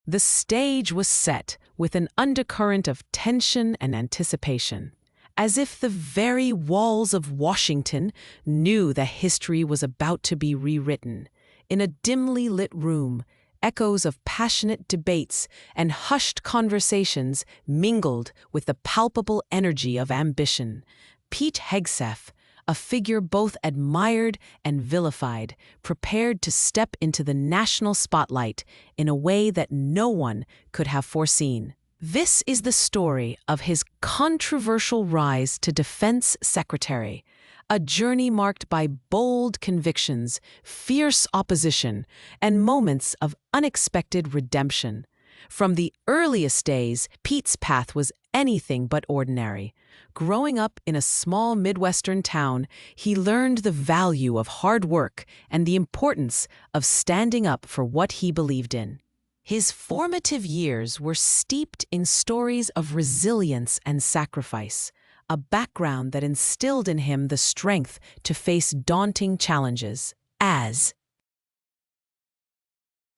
The stage was set with an undercurrent of tension and anticipation, as if the very walls of Washington knew that history was about to be rewritten. In a dimly lit room, echoes of passionate debates and hushed conversations mingled with the palpable energy of ambition. Pete Hegseth, a figure both admired and vilified, prepared to step into the national spotlight in a way that no one could have foreseen. This is the story of his controversial rise to defense secretary, a journey marked by bold convictions, fierce opposition, and moments of unexpected redemption. From the earliest days, Pete's path was anything but ordinary. Growing up in a small Midwestern town, he learned the value of hard work and the importance of standing up for what he believed in. His formative years were steeped in stories of resilience and sacrifice, a background that instilled in him the strength to face daunting challenges. As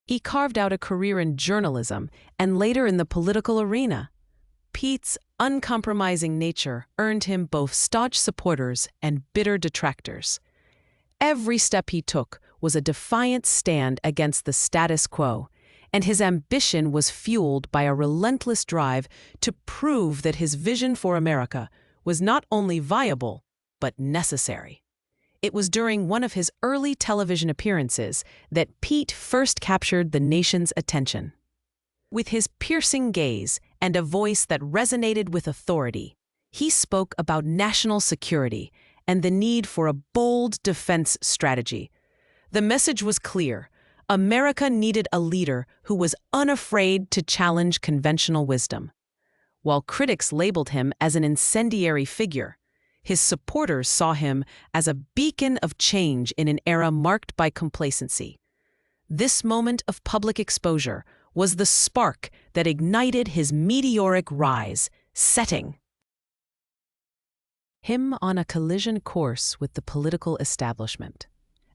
he carved out a career in journalism and later in the political arena, Pete's uncompromising nature earned him both staunch supporters and bitter detractors. Every step he took was a defiant stand against the status quo, and his ambition was fueled by a relentless drive to prove that his vision for America was not only viable, but necessary. It was during one of his early television appearances that Pete first captured the nation's attention. With his piercing gaze and a voice that resonated with authority, he spoke about national security and the need for a bold defense strategy. The message was clear: America needed a leader who was unafraid to challenge conventional wisdom. While critics labeled him as an incendiary figure, his supporters saw him as a beacon of change in an era marked by complacency. This moment of public exposure was the spark that ignited his meteoric rise, setting him on a collision course with the political establishment.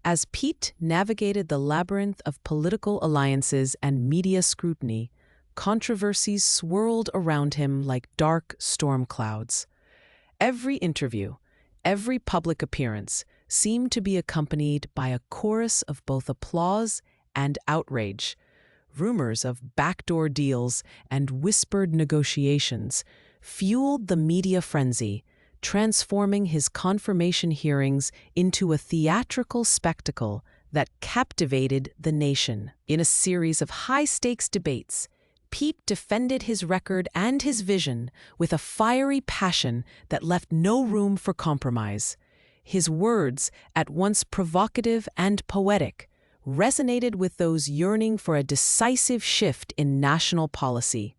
As Pete navigated the labyrinth of political alliances and media scrutiny, controversies swirled around him like dark storm clouds. Every interview, every public appearance seemed to be accompanied by a chorus of both applause and outrage. Rumors of backdoor deals and whispered negotiations fueled the media frenzy, transforming his confirmation hearings into a theatrical spectacle that captivated the nation. In a series of high-stakes debates, Pete defended his record and his vision with a fiery passion that left no room for compromise. His words, at once provocative and poetic, resonated with those yearning for a decisive shift in national policy,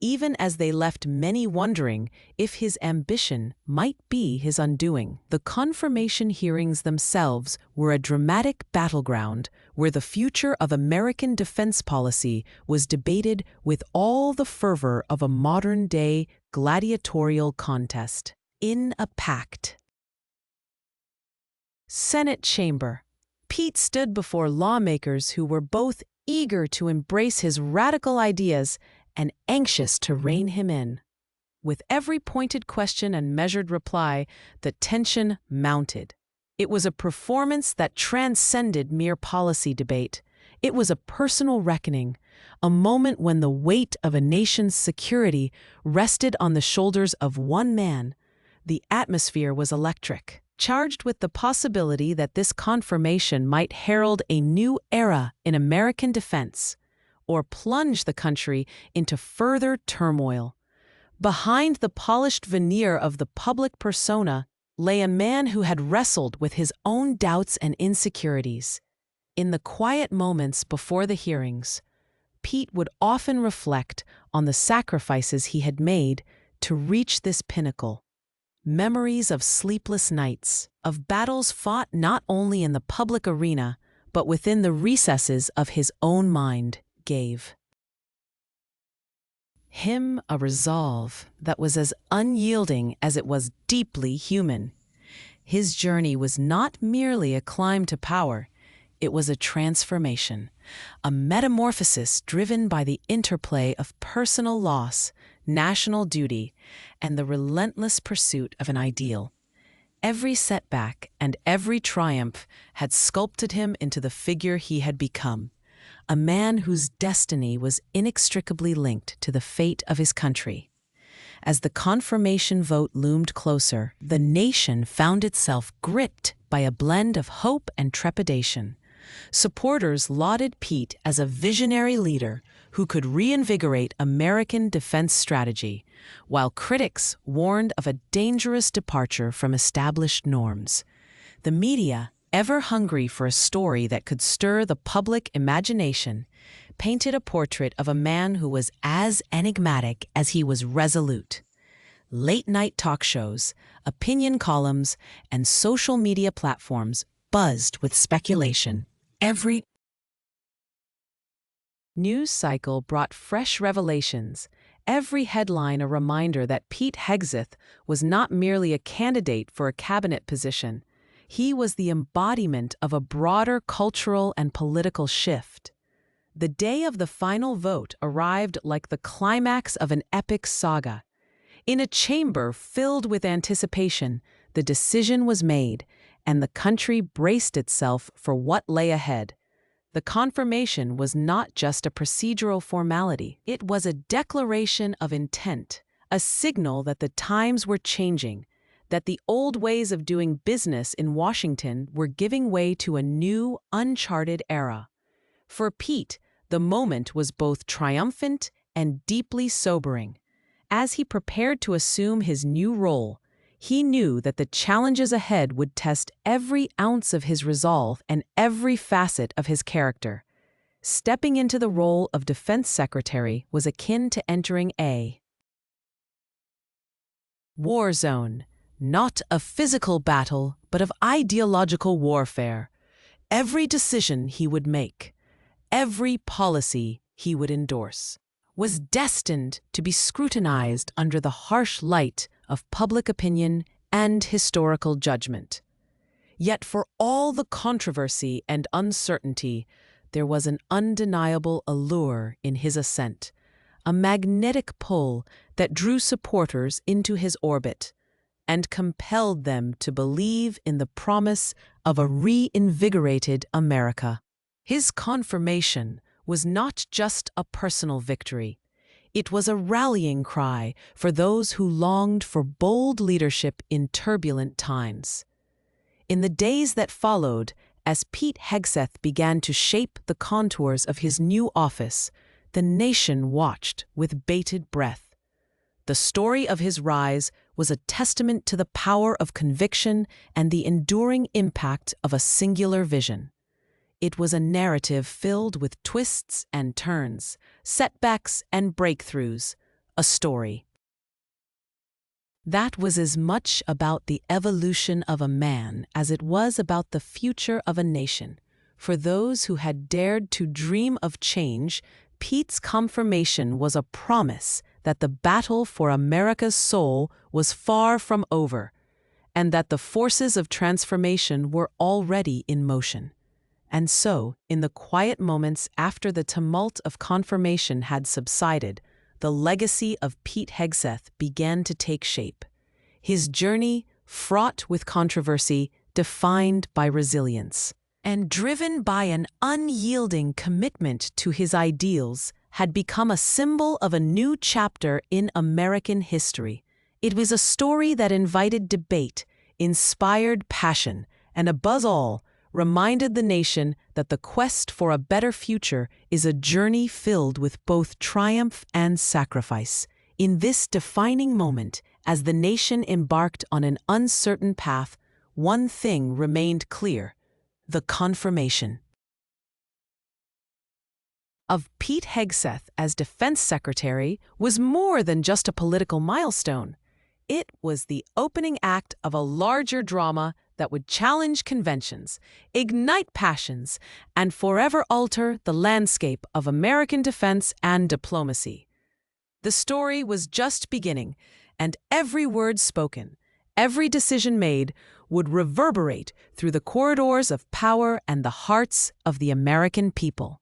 even as they left many wondering if his ambition might be his undoing. The confirmation hearings themselves were a dramatic battleground where the future of American defense policy was debated with all the fervor of a modern-day gladiatorial contest. In a packed Senate chamber, Pete stood before lawmakers who were both eager to embrace his radical ideas and anxious to rein him in. With every pointed question and measured reply, the tension mounted. It was a performance that transcended mere policy debate. It was a personal reckoning, a moment when the weight of a nation's security rested on the shoulders of one man. The atmosphere was electric, charged with the possibility that this confirmation might herald a new era in American defense, or plunge the country into further turmoil. Behind the polished veneer of the public persona lay a man who had wrestled with his own doubts and insecurities. In the quiet moments before the hearings, Pete would often reflect on the sacrifices he had made to reach this pinnacle. Memories of sleepless nights, of battles fought not only in the public arena, but within the recesses of his own mind, gave him a resolve that was as unyielding as it was deeply human. His journey was not merely a climb to power, It was a transformation, a metamorphosis driven by the interplay of personal loss, national duty, and the relentless pursuit of an ideal. Every setback and every triumph had sculpted him into the figure he had become, a man whose destiny was inextricably linked to the fate of his country. As the confirmation vote loomed closer, the nation found itself gripped by a blend of hope and trepidation. Supporters lauded Pete as a visionary leader who could reinvigorate American defense strategy, while critics warned of a dangerous departure from established norms. The media, ever hungry for a story that could stir the public imagination, painted a portrait of a man who was as enigmatic as he was resolute. Late-night talk shows, opinion columns, and social media platforms buzzed with speculation. Every news cycle brought fresh revelations, every headline a reminder that Pete Hegseth was not merely a candidate for a cabinet position. He was the embodiment of a broader cultural and political shift. The day of the final vote arrived like the climax of an epic saga. In a chamber filled with anticipation, the decision was made, and the country braced itself for what lay ahead. The confirmation was not just a procedural formality. It was a declaration of intent, a signal that the times were changing, that the old ways of doing business in Washington were giving way to a new, uncharted era. For Pete, the moment was both triumphant and deeply sobering. As he prepared to assume his new role, he knew that the challenges ahead would test every ounce of his resolve and every facet of his character. Stepping into the role of Defense Secretary was akin to entering a war zone, not a physical battle, but of ideological warfare. Every decision he would make, every policy he would endorse, was destined to be scrutinized under the harsh light of public opinion and historical judgment. Yet for all the controversy and uncertainty, there was an undeniable allure in his ascent, a magnetic pull that drew supporters into his orbit and compelled them to believe in the promise of a reinvigorated America. His confirmation was not just a personal victory. It was a rallying cry for those who longed for bold leadership in turbulent times. In the days that followed, as Pete Hegseth began to shape the contours of his new office, the nation watched with bated breath. The story of his rise was a testament to the power of conviction and the enduring impact of a singular vision. It was a narrative filled with twists and turns, setbacks and breakthroughs, a story that was as much about the evolution of a man as it was about the future of a nation. For those who had dared to dream of change, Pete's confirmation was a promise that the battle for America's soul was far from over, and that the forces of transformation were already in motion. And so, in the quiet moments after the tumult of confirmation had subsided, the legacy of Pete Hegseth began to take shape. His journey, fraught with controversy, defined by resilience, and driven by an unyielding commitment to his ideals, had become a symbol of a new chapter in American history. It was a story that invited debate, inspired passion, and above all, reminded the nation that the quest for a better future is a journey filled with both triumph and sacrifice. In this defining moment, as the nation embarked on an uncertain path, one thing remained clear: the confirmation of Pete Hegseth as Defense Secretary was more than just a political milestone. It was the opening act of a larger drama that would challenge conventions, ignite passions, and forever alter the landscape of American defense and diplomacy. The story was just beginning, and every word spoken, every decision made, would reverberate through the corridors of power and the hearts of the American people.